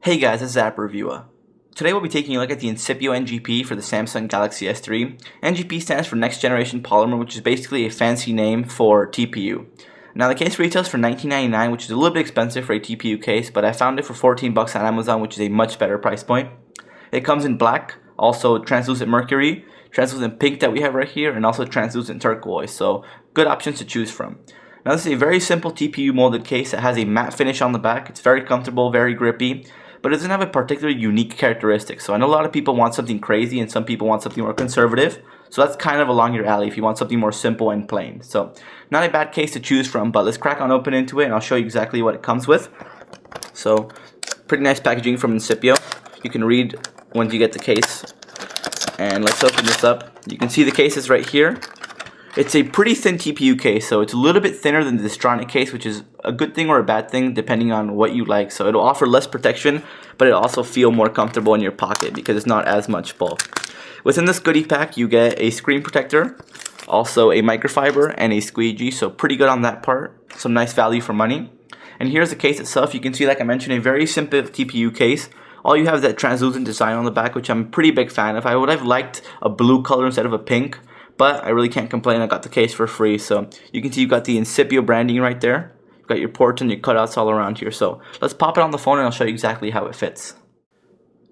Hey guys, this is App Reviewer. Today we'll be taking a look at the Incipio NGP for the Samsung Galaxy S3. NGP stands for Next Generation Polymer, which is basically a fancy name for TPU. Now the case retails for $19.99, which is a little bit expensive for a TPU case, but I found it for $14 on Amazon, which is a much better price point. It comes in black, also translucent mercury, translucent pink that we have right here, and also translucent turquoise, so good options to choose from. Now this is a very simple TPU molded case that has a matte finish on the back. It's very comfortable, very grippy, but it doesn't have a particularly unique characteristic. So I know a lot of people want something crazy and some people want something more conservative. So that's kind of along your alley if you want something more simple and plain. So not a bad case to choose from, but let's crack on open into it and I'll show you exactly what it comes with. So pretty nice packaging from Incipio. You can read once you get the case. And let's open this up. You can see the case is right here. It's a pretty thin TPU case, so it's a little bit thinner than the Distronic case, which is a good thing or a bad thing depending on what you like. So it'll offer less protection, but it'll also feel more comfortable in your pocket because it's not as much bulk. Within this goodie pack, you get a screen protector, also a microfiber, and a squeegee, so pretty good on that part. Some nice value for money. And here's the case itself. You can see, like I mentioned, a very simple TPU case. All you have is that translucent design on the back, which I'm a pretty big fan of. I would have liked a blue color instead of a pink, but I really can't complain. I got the case for free. So you can see you've got the Incipio branding right there. You've got your ports and your cutouts all around here. So let's pop it on the phone and I'll show you exactly how it fits.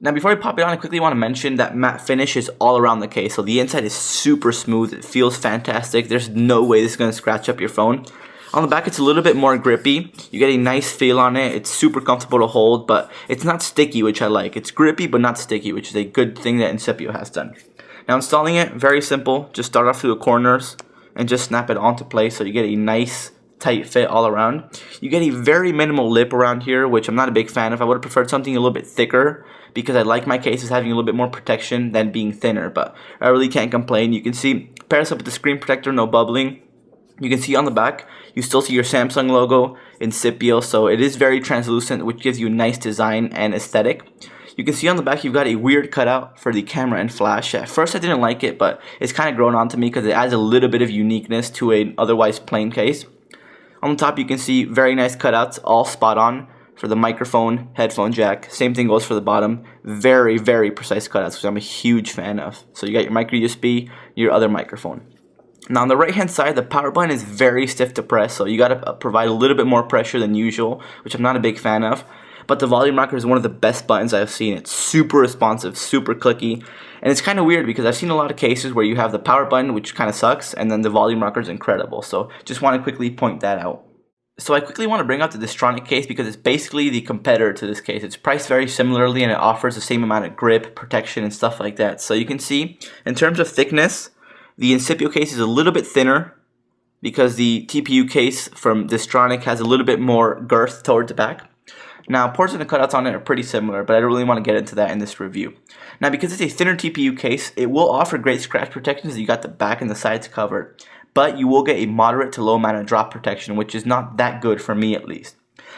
Now before I pop it on, I quickly want to mention that matte finish is all around the case. So the inside is super smooth. It feels fantastic. There's no way this is going to scratch up your phone. On the back, it's a little bit more grippy. You get a nice feel on it. It's super comfortable to hold, but it's not sticky, which I like. It's grippy, but not sticky, which is a good thing that Incipio has done. Now installing it, very simple. Just start off through the corners and just snap it onto place so you get a nice tight fit all around. You get a very minimal lip around here, which I'm not a big fan of. I would have preferred something a little bit thicker because I like my cases having a little bit more protection than being thinner, but I really can't complain. You can see, pair this up with the screen protector, no bubbling. You can see on the back, you still see your Samsung logo, Incipio, so it is very translucent, which gives you a nice design and aesthetic. You can see on the back you've got a weird cutout for the camera and flash. At first I didn't like it, but it's kind of grown on to me because it adds a little bit of uniqueness to an otherwise plain case. On the top you can see very nice cutouts, all spot on for the microphone, headphone jack. Same thing goes for the bottom. Very, very precise cutouts, which I'm a huge fan of. So you got your micro USB, your other microphone. Now on the right hand side, the power button is very stiff to press, so you got to provide a little bit more pressure than usual, which I'm not a big fan of. But the volume rocker is one of the best buttons I've seen. It's super responsive, super clicky, and it's kind of weird because I've seen a lot of cases where you have the power button, which kind of sucks, and then the volume rocker is incredible. So just want to quickly point that out. So I quickly want to bring up the Distronic case because it's basically the competitor to this case. It's priced very similarly and it offers the same amount of grip, protection, and stuff like that. So you can see, in terms of thickness, the Incipio case is a little bit thinner because the TPU case from Distronic has a little bit more girth towards the back. Now, ports and the cutouts on it are pretty similar, but I don't really want to get into that in this review. Now, because it's a thinner TPU case, it will offer great scratch protection as you got the back and the sides covered, but you will get a moderate to low amount of drop protection, which is not that good for me at least.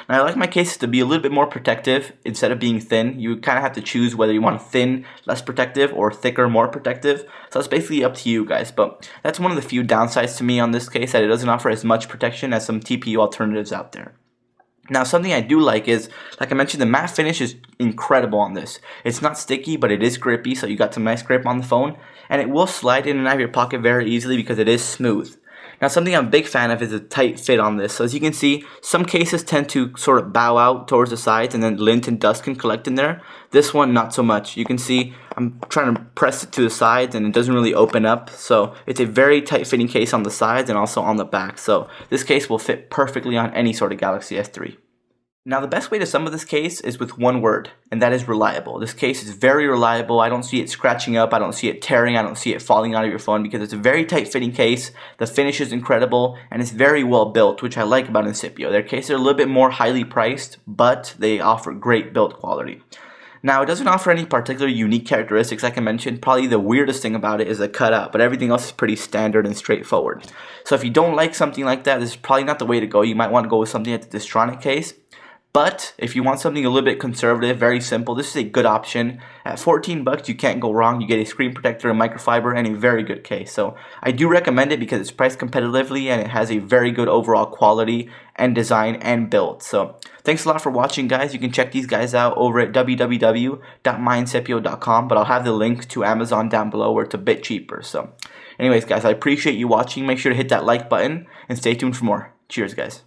Now, I like my cases to be a little bit more protective instead of being thin. You kind of have to choose whether you want thin, less protective, or thicker, more protective. So it's basically up to you guys, but that's one of the few downsides to me on this case, that it doesn't offer as much protection as some TPU alternatives out there. Now, something I do like is, like I mentioned, the matte finish is incredible on this. It's not sticky, but it is grippy, so you got some nice grip on the phone, and it will slide in and out of your pocket very easily because it is smooth. Now, something I'm a big fan of is a tight fit on this. So as you can see, some cases tend to sort of bow out towards the sides and then lint and dust can collect in there. This one, not so much. You can see I'm trying to press it to the sides and it doesn't really open up. So it's a very tight fitting case on the sides and also on the back. So this case will fit perfectly on any sort of Galaxy S3. Now, the best way to sum up this case is with one word, and that is reliable. This case is very reliable. I don't see it scratching up. I don't see it tearing. I don't see it falling out of your phone because it's a very tight-fitting case. The finish is incredible, and it's very well built, which I like about Incipio. Their cases are a little bit more highly priced, but they offer great build quality. Now, it doesn't offer any particular unique characteristics, like I mentioned. Probably the weirdest thing about it is the cutout, but everything else is pretty standard and straightforward. So if you don't like something like that, this is probably not the way to go. You might want to go with something like the Distronic case. But if you want something a little bit conservative, very simple, this is a good option. At 14 bucks, you can't go wrong. You get a screen protector, a microfiber, and a very good case. So I do recommend it because it's priced competitively and it has a very good overall quality and design and build. So thanks a lot for watching, guys. You can check these guys out over at www.myincipio.com, but I'll have the link to Amazon down below where it's a bit cheaper. So anyways, guys, I appreciate you watching. Make sure to hit that like button and stay tuned for more. Cheers, guys.